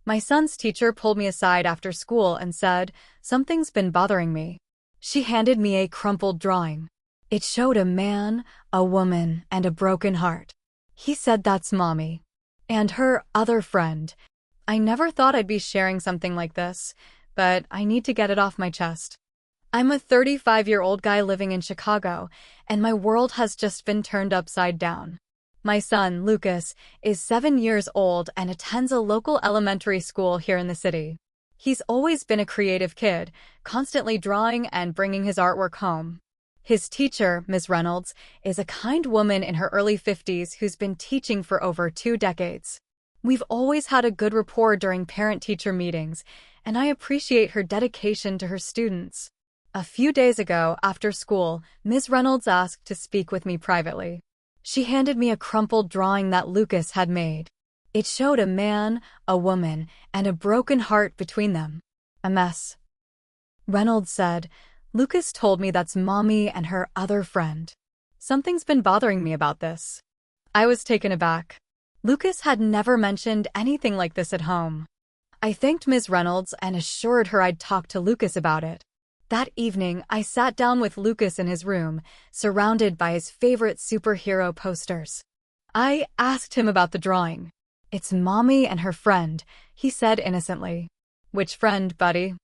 My son's teacher pulled me aside after school and said, "Something's been bothering me." She handed me a crumpled drawing. It showed a man, a woman, and a broken heart. He said that's Mommy. And her other friend. I never thought I'd be sharing something like this, but I need to get it off my chest. I'm a 35-year-old guy living in Chicago, and my world has just been turned upside down. My son, Lucas, is 7 years old and attends a local elementary school here in the city. He's always been a creative kid, constantly drawing and bringing his artwork home. His teacher, Ms. Reynolds, is a kind woman in her early 50s who's been teaching for over 2 decades. We've always had a good rapport during parent-teacher meetings, and I appreciate her dedication to her students. A few days ago, after school, Ms. Reynolds asked to speak with me privately. She handed me a crumpled drawing that Lucas had made. It showed a man, a woman, and a broken heart between them. A mess. Reynolds said, "Lucas told me that's Mommy and her other friend. Something's been bothering me about this." I was taken aback. Lucas had never mentioned anything like this at home. I thanked Ms. Reynolds and assured her I'd talk to Lucas about it. That evening, I sat down with Lucas in his room, surrounded by his favorite superhero posters. I asked him about the drawing. "It's Mommy and her friend," he said innocently. "Which friend, buddy?"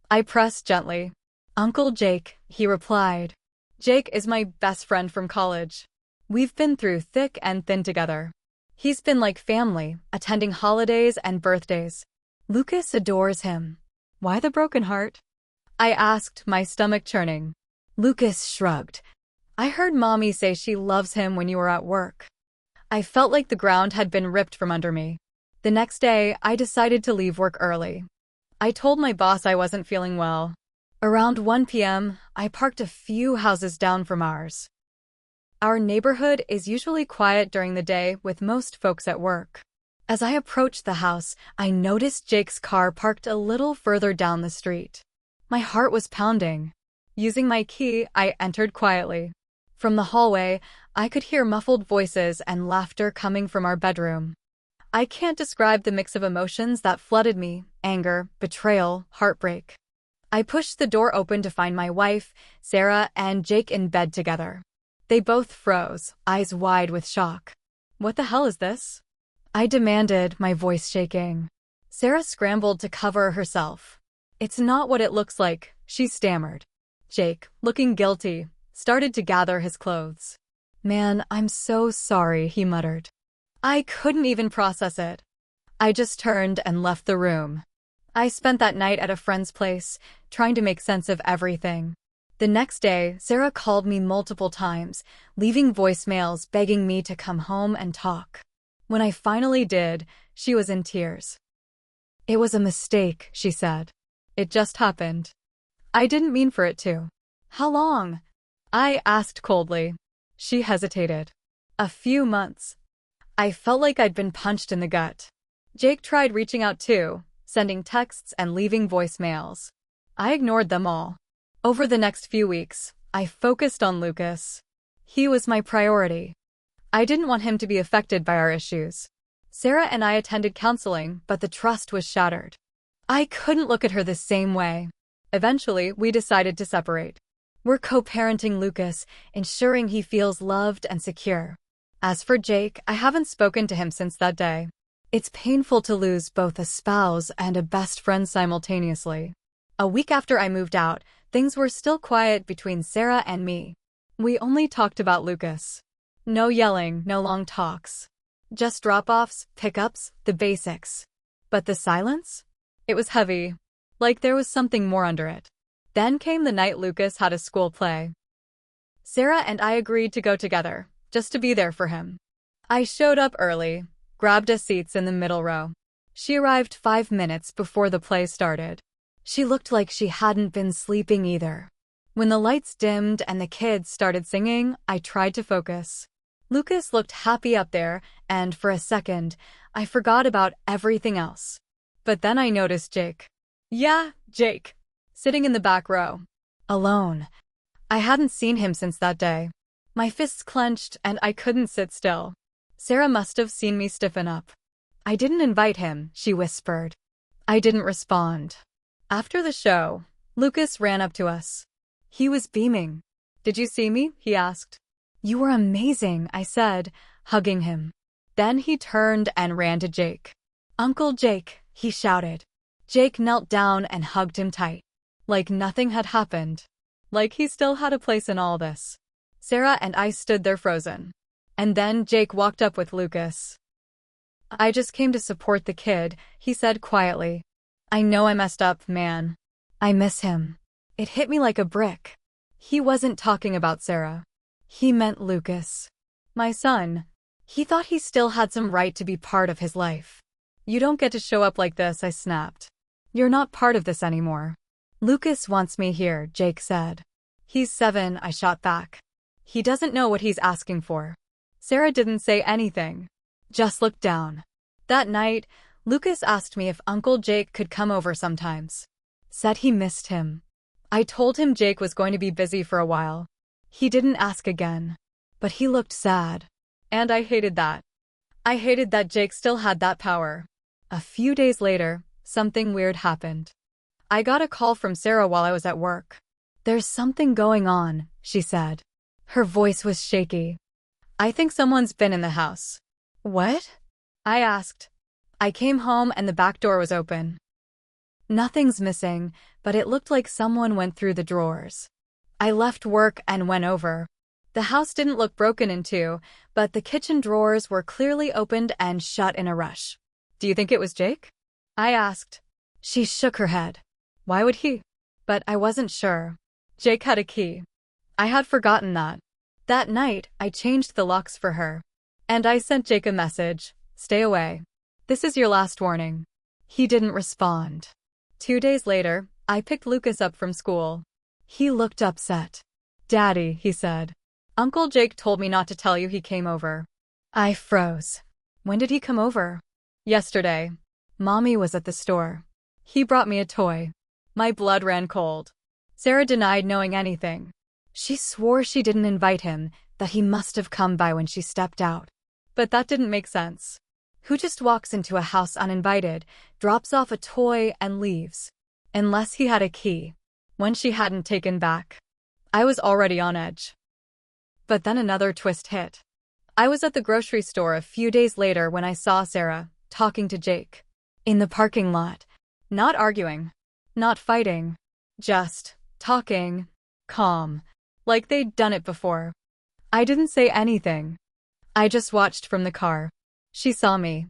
I pressed gently. "Uncle Jake," he replied. "Jake is my best friend from college. We've been through thick and thin together. He's been like family, attending holidays and birthdays. Lucas adores him." "Why the broken heart?" I asked, my stomach churning. Lucas shrugged. "I heard Mommy say she loves him when you were at work." I felt like the ground had been ripped from under me. The next day, I decided to leave work early. I told my boss I wasn't feeling well. Around 1 p.m., I parked a few houses down from ours. Our neighborhood is usually quiet during the day with most folks at work. As I approached the house, I noticed Jake's car parked a little further down the street. My heart was pounding. Using my key, I entered quietly. From the hallway, I could hear muffled voices and laughter coming from our bedroom. I can't describe the mix of emotions that flooded me: anger, betrayal, heartbreak. I pushed the door open to find my wife, Sarah, and Jake in bed together. They both froze, eyes wide with shock. "What the hell is this?" I demanded, my voice shaking. Sarah scrambled to cover herself. "It's not what it looks like," she stammered. Jake, looking guilty, started to gather his clothes. "Man, I'm so sorry," he muttered. I couldn't even process it. I just turned and left the room. I spent that night at a friend's place, trying to make sense of everything. The next day, Sarah called me multiple times, leaving voicemails begging me to come home and talk. When I finally did, she was in tears. "It was a mistake," she said. "It just happened. I didn't mean for it to." "How long?" I asked coldly. She hesitated. "A few months." I felt like I'd been punched in the gut. Jake tried reaching out too, sending texts and leaving voicemails. I ignored them all. Over the next few weeks, I focused on Lucas. He was my priority. I didn't want him to be affected by our issues. Sarah and I attended counseling, but the trust was shattered. I couldn't look at her the same way. Eventually, we decided to separate. We're co-parenting Lucas, ensuring he feels loved and secure. As for Jake, I haven't spoken to him since that day. It's painful to lose both a spouse and a best friend simultaneously. A week after I moved out, things were still quiet between Sarah and me. We only talked about Lucas. No yelling, no long talks. Just drop-offs, pickups, the basics. But the silence? It was heavy, like there was something more under it. Then came the night Lucas had a school play. Sarah and I agreed to go together, just to be there for him. I showed up early, grabbed us seats in the middle row. She arrived 5 minutes before the play started. She looked like she hadn't been sleeping either. When the lights dimmed and the kids started singing, I tried to focus. Lucas looked happy up there, and for a second, I forgot about everything else. But then I noticed Jake. Yeah, Jake. Sitting in the back row. Alone. I hadn't seen him since that day. My fists clenched and I couldn't sit still. Sarah must have seen me stiffen up. "I didn't invite him," she whispered. I didn't respond. After the show, Lucas ran up to us. He was beaming. "Did you see me?" he asked. "You were amazing," I said, hugging him. Then he turned and ran to Jake. "Uncle Jake," he shouted. Jake knelt down and hugged him tight. Like nothing had happened. Like he still had a place in all this. Sarah and I stood there frozen. And then Jake walked up with Lucas. "I just came to support the kid," he said quietly. "I know I messed up, man. I miss him." It hit me like a brick. He wasn't talking about Sarah. He meant Lucas. My son. He thought he still had some right to be part of his life. "You don't get to show up like this," I snapped. "You're not part of this anymore." "Lucas wants me here," Jake said. "He's 7, I shot back. He doesn't know what he's asking for." Sarah didn't say anything. Just looked down. That night, Lucas asked me if Uncle Jake could come over sometimes. Said he missed him. I told him Jake was going to be busy for a while. He didn't ask again. But he looked sad. And I hated that. I hated that Jake still had that power. A few days later, something weird happened. I got a call from Sarah while I was at work. "There's something going on," she said. Her voice was shaky. "I think someone's been in the house." "What?" I asked. I came home and the back door was open. Nothing's missing, but it looked like someone went through the drawers. I left work and went over. The house didn't look broken into, but the kitchen drawers were clearly opened and shut in a rush. "Do you think it was Jake?" I asked. She shook her head. "Why would he?" But I wasn't sure. Jake had a key. I had forgotten that. That night, I changed the locks for her. And I sent Jake a message. "Stay away. This is your last warning." He didn't respond. 2 days later, I picked Lucas up from school. He looked upset. "Daddy," he said. "Uncle Jake told me not to tell you he came over." I froze. "When did he come over?" "Yesterday. Mommy was at the store. He brought me a toy." My blood ran cold. Sarah denied knowing anything. She swore she didn't invite him, that he must have come by when she stepped out. But that didn't make sense. Who just walks into a house uninvited, drops off a toy, and leaves? Unless he had a key. One she hadn't taken back. I was already on edge. But then another twist hit. I was at the grocery store a few days later when I saw Sarah, talking to Jake. In the parking lot. Not arguing. Not fighting. Just talking. Calm. Like they'd done it before. I didn't say anything. I just watched from the car. She saw me.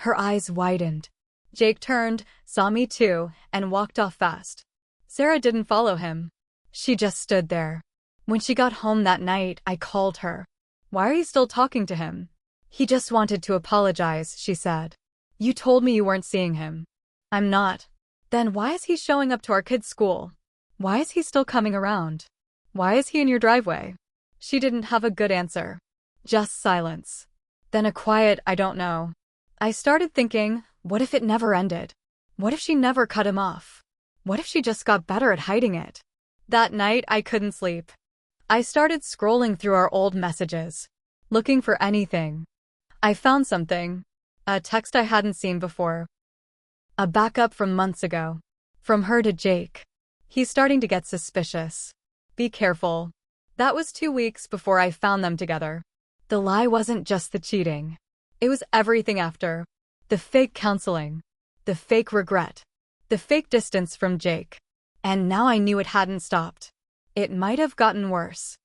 Her eyes widened. Jake turned, saw me too, and walked off fast. Sarah didn't follow him. She just stood there. When she got home that night, I called her. "Why are you still talking to him?" "He just wanted to apologize," she said. "You told me you weren't seeing him." "I'm not." "Then why is he showing up to our kids' school? Why is he still coming around? Why is he in your driveway?" She didn't have a good answer. Just silence. Then a quiet, "I don't know." I started thinking, what if it never ended? What if she never cut him off? What if she just got better at hiding it? That night, I couldn't sleep. I started scrolling through our old messages, looking for anything. I found something. A text I hadn't seen before. A backup from months ago. From her to Jake. "He's starting to get suspicious. Be careful." That was 2 weeks before I found them together. The lie wasn't just the cheating. It was everything after. The fake counseling. The fake regret. The fake distance from Jake. And now I knew it hadn't stopped. It might have gotten worse.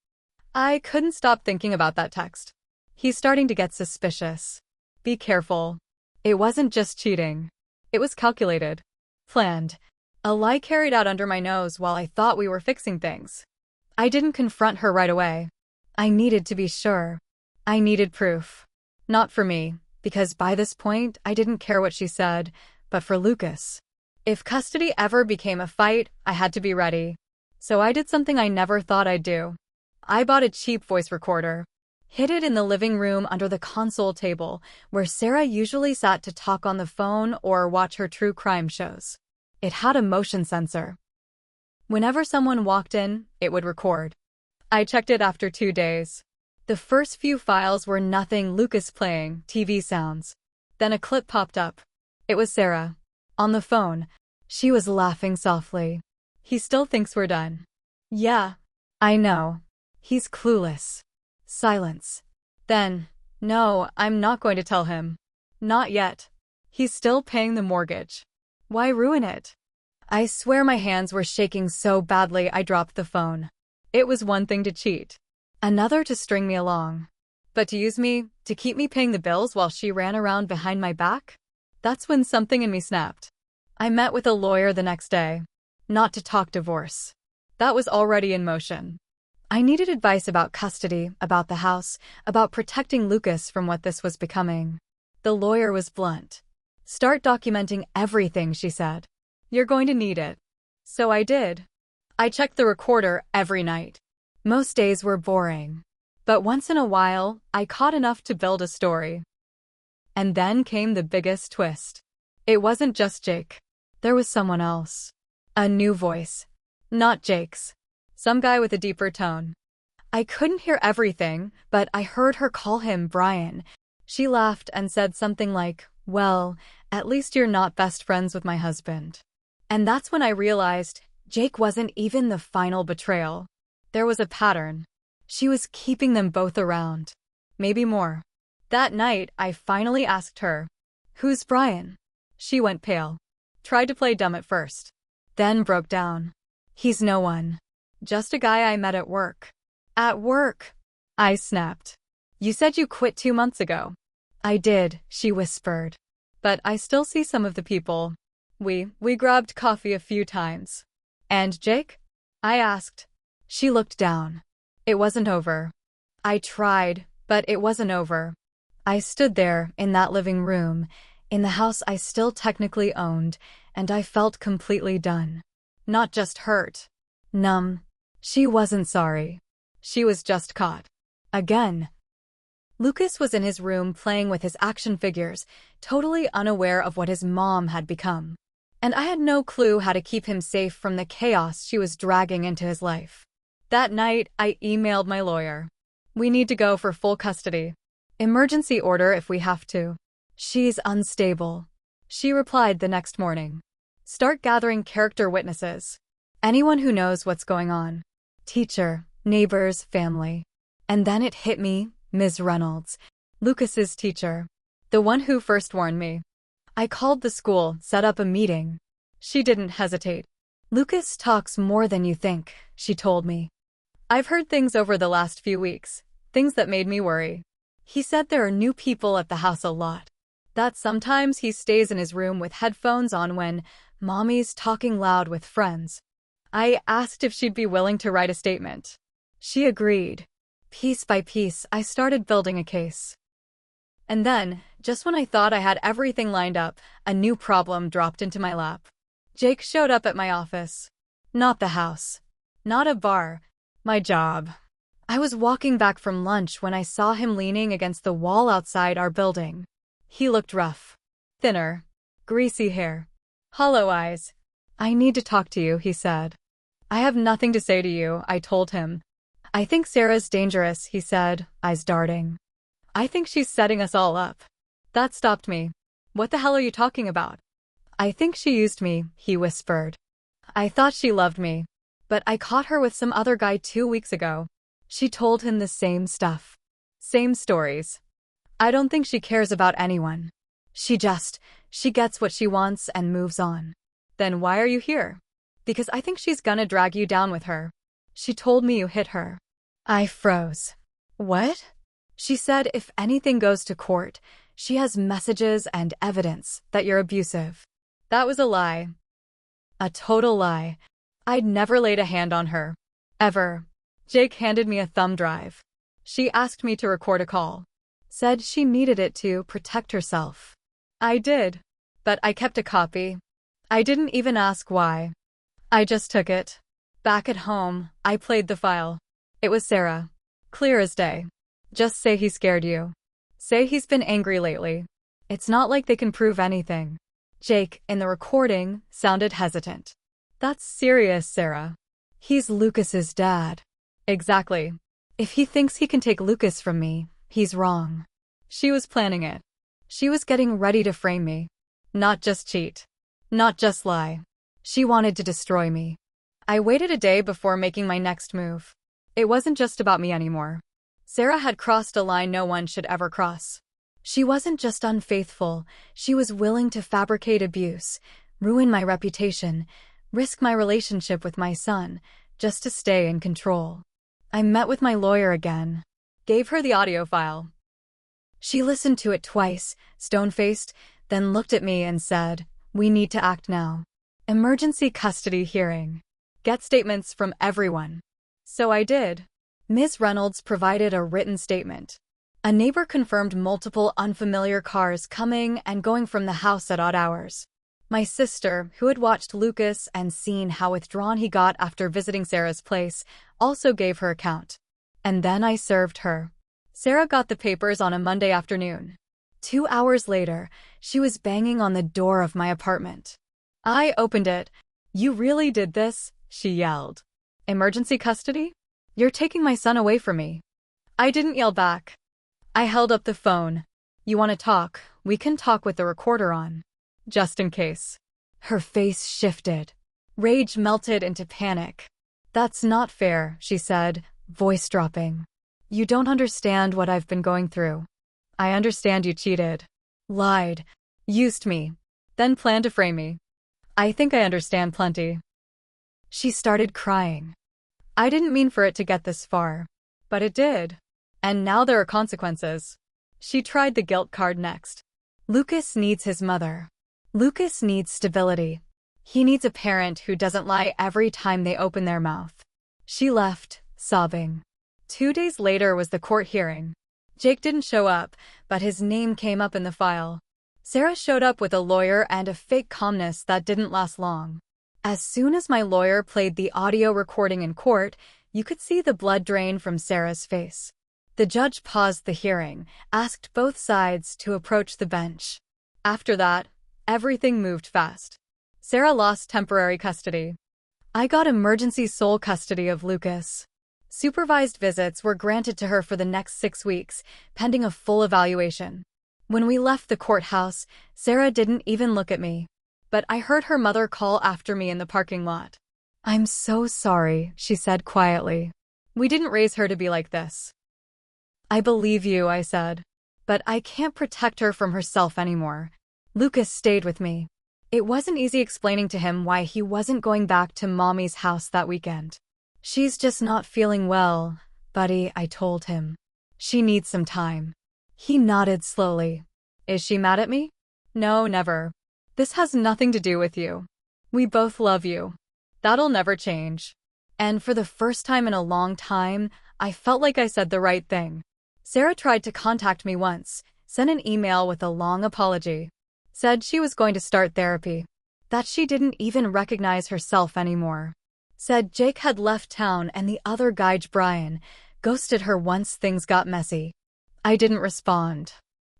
I couldn't stop thinking about that text. He's starting to get suspicious. Be careful. It wasn't just cheating. It was calculated. Planned. A lie carried out under my nose while I thought we were fixing things. I didn't confront her right away. I needed to be sure. I needed proof. Not for me, because by this point, I didn't care what she said, but for Lucas. If custody ever became a fight, I had to be ready. So I did something I never thought I'd do. I bought a cheap voice recorder. Hid it in the living room under the console table, where Sarah usually sat to talk on the phone or watch her true crime shows. It had a motion sensor. Whenever someone walked in, it would record. I checked it after 2 days. The first few files were nothing. Lucas playing, TV sounds. Then a clip popped up. It was Sarah. On the phone, she was laughing softly. He still thinks we're done. Yeah, I know. He's clueless. Silence. Then, no, I'm not going to tell him. Not yet. He's still paying the mortgage. Why ruin it? I swear my hands were shaking so badly I dropped the phone. It was one thing to cheat, another to string me along. But to use me, to keep me paying the bills while she ran around behind my back? That's when something in me snapped. I met with a lawyer the next day. Not to talk divorce. That was already in motion. I needed advice about custody, about the house, about protecting Lucas from what this was becoming. The lawyer was blunt. Start documenting everything, she said. You're going to need it. So I did. I checked the recorder every night. Most days were boring. But once in a while, I caught enough to build a story. And then came the biggest twist. It wasn't just Jake. There was someone else. A new voice. Not Jake's. Some guy with a deeper tone. I couldn't hear everything, but I heard her call him Brian. She laughed and said something like, well, at least you're not best friends with my husband. And that's when I realized Jake wasn't even the final betrayal. There was a pattern. She was keeping them both around. Maybe more. That night, I finally asked her, who's Brian? She went pale. Tried to play dumb at first. Then broke down. He's no one. Just a guy I met at work. At work? I snapped. You said you quit 2 months ago. I did, she whispered. But I still see some of the people. We grabbed coffee a few times. And Jake? I asked. She looked down. It wasn't over. I tried, but it wasn't over. I stood there, in that living room, in the house I still technically owned, and I felt completely done. Not just hurt. Numb. She wasn't sorry. She was just caught. Again. Lucas was in his room playing with his action figures, totally unaware of what his mom had become. And I had no clue how to keep him safe from the chaos she was dragging into his life. That night, I emailed my lawyer. We need to go for full custody. Emergency order if we have to. She's unstable. She replied the next morning. Start gathering character witnesses. Anyone who knows what's going on. Teacher, neighbors, family. And then it hit me, Ms. Reynolds, Lucas's teacher. The one who first warned me. I called the school, set up a meeting. She didn't hesitate. Lucas talks more than you think, she told me. I've heard things over the last few weeks, things that made me worry. He said there are new people at the house a lot. That sometimes he stays in his room with headphones on when Mommy's talking loud with friends. I asked if she'd be willing to write a statement. She agreed. Piece by piece, I started building a case. And then, just when I thought I had everything lined up, a new problem dropped into my lap. Jake showed up at my office. Not the house. Not a bar. My job. I was walking back from lunch when I saw him leaning against the wall outside our building. He looked rough. Thinner. Greasy hair. Hollow eyes. I need to talk to you, he said. I have nothing to say to you, I told him. I think Sarah's dangerous, he said, eyes darting. I think she's setting us all up. That stopped me. What the hell are you talking about? I think she used me, he whispered. I thought she loved me. But I caught her with some other guy 2 weeks ago. She told him the same stuff. Same stories. I don't think she cares about anyone. She gets what she wants and moves on. Then why are you here? Because I think she's gonna drag you down with her. She told me you hit her. I froze. What? She said if anything goes to court, she has messages and evidence that you're abusive. That was a lie. A total lie. I'd never laid a hand on her. Ever. Jake handed me a thumb drive. She asked me to record a call. Said she needed it to protect herself. I did. But I kept a copy. I didn't even ask why. I just took it. Back at home, I played the file. It was Sarah. Clear as day. Just say he scared you. Say he's been angry lately. It's not like they can prove anything. Jake, in the recording, sounded hesitant. That's serious, Sarah. He's Lucas's dad. Exactly. If he thinks he can take Lucas from me, he's wrong. She was planning it. She was getting ready to frame me. Not just cheat. Not just lie. She wanted to destroy me. I waited a day before making my next move. It wasn't just about me anymore. Sarah had crossed a line no one should ever cross. She wasn't just unfaithful, she was willing to fabricate abuse, ruin my reputation, risk my relationship with my son, just to stay in control. I met with my lawyer again. Gave her the audio file. She listened to it twice, stone-faced, then looked at me and said, "We need to act now. Emergency custody hearing. Get statements from everyone." So I did. Ms. Reynolds provided a written statement. A neighbor confirmed multiple unfamiliar cars coming and going from the house at odd hours. My sister, who had watched Lucas and seen how withdrawn he got after visiting Sarah's place, also gave her account. And then I served her. Sarah got the papers on a Monday afternoon. 2 hours later, she was banging on the door of my apartment. I opened it. "You really did this?" she yelled. "Emergency custody? You're taking my son away from me." I didn't yell back. I held up the phone. "You want to talk? We can talk with the recorder on. Just in case." Her face shifted. Rage melted into panic. "That's not fair," she said, voice dropping. "You don't understand what I've been going through. I understand you cheated, lied, used me, then planned to frame me. I think I understand plenty." She started crying. "I didn't mean for it to get this far. But it did. And now there are consequences." She tried the guilt card next. "Lucas needs his mother. Lucas needs stability. He needs a parent who doesn't lie every time they open their mouth." She left, sobbing. 2 days later was the court hearing. Jake didn't show up, but his name came up in the file. Sarah showed up with a lawyer and a fake calmness that didn't last long. As soon as my lawyer played the audio recording in court, you could see the blood drain from Sarah's face. The judge paused the hearing, asked both sides to approach the bench. After that, everything moved fast. Sarah lost temporary custody. I got emergency sole custody of Lucas. Supervised visits were granted to her for the next 6 weeks, pending a full evaluation. When we left the courthouse, Sarah didn't even look at me. But I heard her mother call after me in the parking lot. "I'm so sorry," she said quietly. "We didn't raise her to be like this." "I believe you," I said. "But I can't protect her from herself anymore." Lucas stayed with me. It wasn't easy explaining to him why he wasn't going back to Mommy's house that weekend. "She's just not feeling well, buddy," I told him. "She needs some time." He nodded slowly. "Is she mad at me?" "No, never. This has nothing to do with you. We both love you. That'll never change." And for the first time in a long time, I felt like I said the right thing. Sarah tried to contact me once, sent an email with a long apology. Said she was going to start therapy. That she didn't even recognize herself anymore. Said Jake had left town and the other guy, Brian, ghosted her once things got messy. I didn't respond.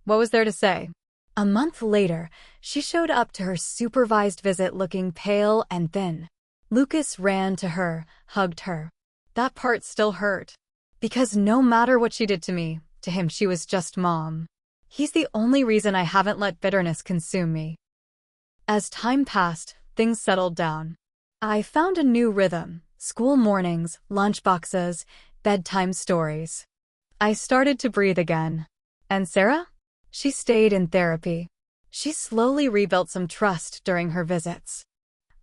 What was there to say? A month later, she showed up to her supervised visit looking pale and thin. Lucas ran to her, hugged her. That part still hurt. Because no matter what she did to me, to him she was just Mom. He's the only reason I haven't let bitterness consume me. As time passed, things settled down. I found a new rhythm: school mornings, lunch boxes, bedtime stories. I started to breathe again. And Sarah? She stayed in therapy. She slowly rebuilt some trust during her visits.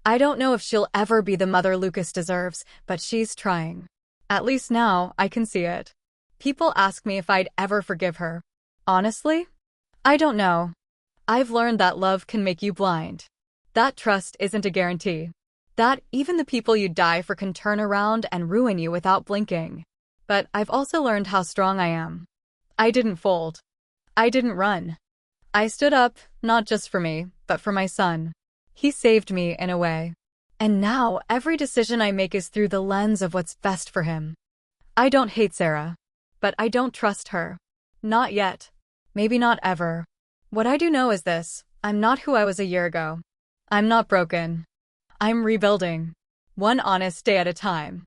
I don't know if she'll ever be the mother Lucas deserves, but she's trying. At least now, I can see it. People ask me if I'd ever forgive her. Honestly, I don't know. I've learned that love can make you blind. That trust isn't a guarantee. That even the people you die for can turn around and ruin you without blinking. But I've also learned how strong I am. I didn't fold. I didn't run. I stood up, not just for me, but for my son. He saved me in a way. And now every decision I make is through the lens of what's best for him. I don't hate Sarah. But I don't trust her. Not yet. Maybe not ever. What I do know is this: I'm not who I was a year ago. I'm not broken. I'm rebuilding. One honest day at a time.